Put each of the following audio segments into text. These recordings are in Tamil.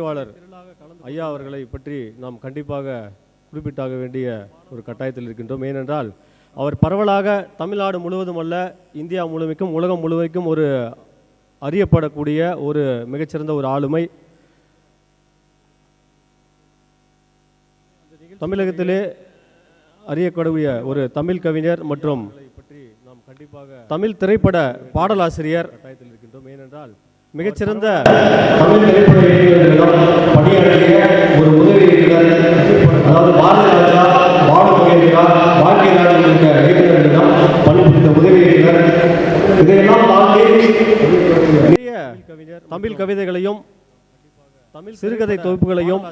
சொற்பொழிவாளர் ஐயா அவர்களை பற்றி நாம் கண்டிப்பாக குறிப்பிட்டாக வேண்டிய ஒரு கட்டாயத்தில் இருக்கின்றோம். ஏனென்றால் அவர் பரவலாக தமிழ்நாடு முழுவதும் அல்ல, இந்தியா முழுமைக்கும் உலகம் முழுமைக்கும் ஒரு அறியப்படக்கூடிய ஒரு மிகச்சிறந்த ஒரு ஆளுமை. தமிழகத்திலே அறியக்கூடிய ஒரு தமிழ் கவிஞர் மற்றும் தமிழ் திரைப்பட பாடலாசிரியர் கட்டாயத்தில் இருக்கின்றோம். ஏனென்றால் மிகச்சிறந்த தமிழ் திரைப்பட இயக்குநர்களிடம் பணியாற்றிய ஒரு உதவி இயக்குனர், அதாவது பாரதிராஜா, பாலுமகேந்திரா, பாக்கியராஜ் உள்ளிட்ட இயக்குநர்களிடம் பணிபுரிந்த உதவி இயக்குனர். இதையெல்லாம் தாண்டி தமிழ் கவிதைகளையும் தமிழ் சிறுகதை தொகுப்புகளையும்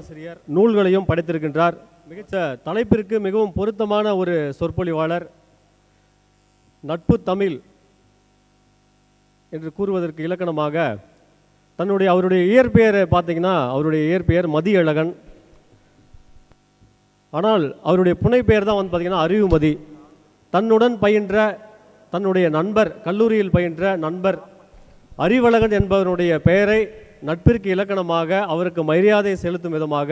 நூல்களையும் படைத்திருக்கின்றார். மிகச்ச தலைப்பிற்கு மிகவும் பொருத்தமான ஒரு சொற்பொழிவாளர். நட்பு தமிழ் என்று கூறுவதற்கு இலக்கணமாக அவருடைய இயற்பெயரை பார்த்தீங்கன்னா, அவருடைய இயற்பெயர் மதியழகன். ஆனால் அவருடைய புனைப்பெயர் தான் பார்த்தீங்கன்னா அறிவுமதி. தன்னுடன் பயின்ற தன்னுடைய நண்பர், கல்லூரியில் பயின்ற நண்பர் அறிவழகன் என்பவருடைய பெயரை நட்பிற்கு இலக்கணமாக அவருக்கு மரியாதை செலுத்தும் விதமாக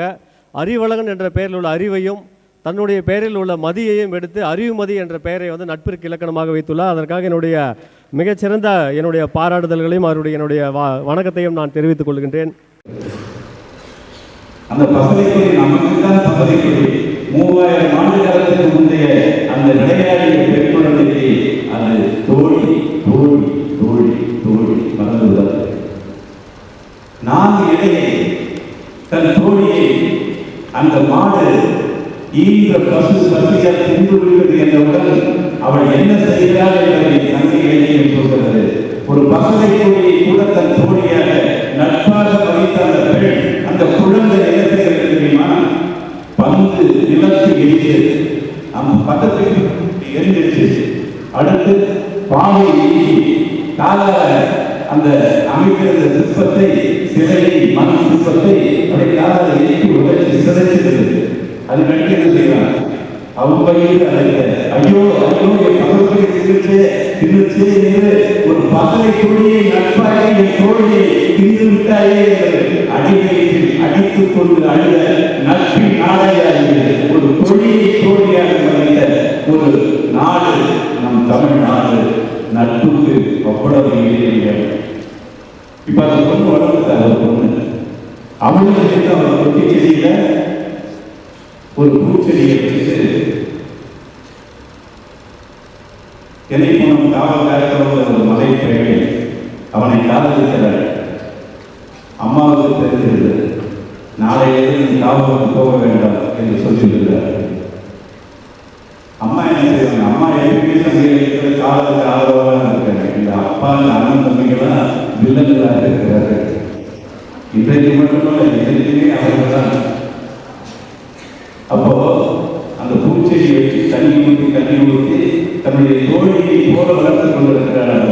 அறிவழகன் என்ற பெயரில் உள்ள அறிவையும் தன்னுடைய பெயரில் உள்ள மதியையும் எடுத்து அறிவுமதி என்ற பெயரை நட்பிற்கு இலக்கணமாக வைத்துள்ளார். அதற்காக மிகச்சிறந்த என்னுடைய பாராட்டுதல்களையும் என்னுடைய வணக்கத்தையும் நான் தெரிவித்துக் கொள்கின்றேன். அந்த பசலைக்குடி நமக்கு தான் பசலைக்குடி 3000 ஆண்டுகளுக்கு முந்தைய அந்த நிலையாடிய பெருங்குழந்தைக்கு அது தோழி தோழி தோழி தோழி மறந்துள்ளது. 4 இடையே தன் தோழியை அந்த மாடு ஈன்ற பசு பசியால் தின்று விடுவது என்றவுடன் அவள் என்ன செய்கிறாள் என்பதை சந்தையிலேயே சொல்கிறது. ஒரு பசலை தோழியை கூட தன் தோழியாக நட்பாக வைத்த அந்த பெண், அந்த குழந்தை என்ன செய்கிறது தெரியுமா? பந்து நிலத்து எரிந்தது, அந்த பக்கத்துக்கு எரிஞ்சிச்சு. அடுத்து பாவை காலால அந்த அமைக்கிற சிற்பத்தை, சிலையை, மண் சிற்பத்தை அப்படி காலால எரித்து உடச்சி சிதைச்சிருந்தது. அது நடிக்கிறது செய்யலாம். அவங்க பையில ஐயோ ஐயோ என் பக்கத்துக்கு தின்னுச்சே என்று ஒரு பசலை தோழியை நட்பாக என் தோழியை தின்று விட்டாயே அடிமையில் அடித்துக் கொண்டு அழுத நட்பின் நாளையாக ஒரு தொழிலை தோழியாக மறைந்த ஒரு நாடு நம் தமிழ்நாடு. நட்புக்கு அவ்வளவு இல்லை. இப்ப அந்த பொண்ணு வளர்ந்து அவர் பொண்ணு அவளுக்கு அவர் தொட்டி செடியில ஒரு பூச்செடியை வச்சு தென்னைப்பணம் காவல்காரத்தோட ஒரு மலை பெயரை அவனை காதலிக்கிறார். அம்மாவுக்கு தெரிந்திருந்தது. நாளையிலிருந்து நீ காவலுக்கு போக வேண்டாம் என்று சொல்லியிருக்கிறார். அம்மா என்ன செய்வாங்க? அம்மா எப்படி சந்தையில் காதலுக்கு ஆதரவாக இருக்காங்க. இந்த அப்பா அண்ணன் தம்பிகளாம் வில்லங்களாக இருக்கிறார்கள். இன்றைக்கு மட்டுமல்ல, எதிர்த்துமே அவர்கள் தான். அப்போ அந்த பூச்செடி வச்சு தண்ணி ஊற்றி தன்னுடைய தோழியை போல வளர்த்துக் கொண்டிருக்கிறார்.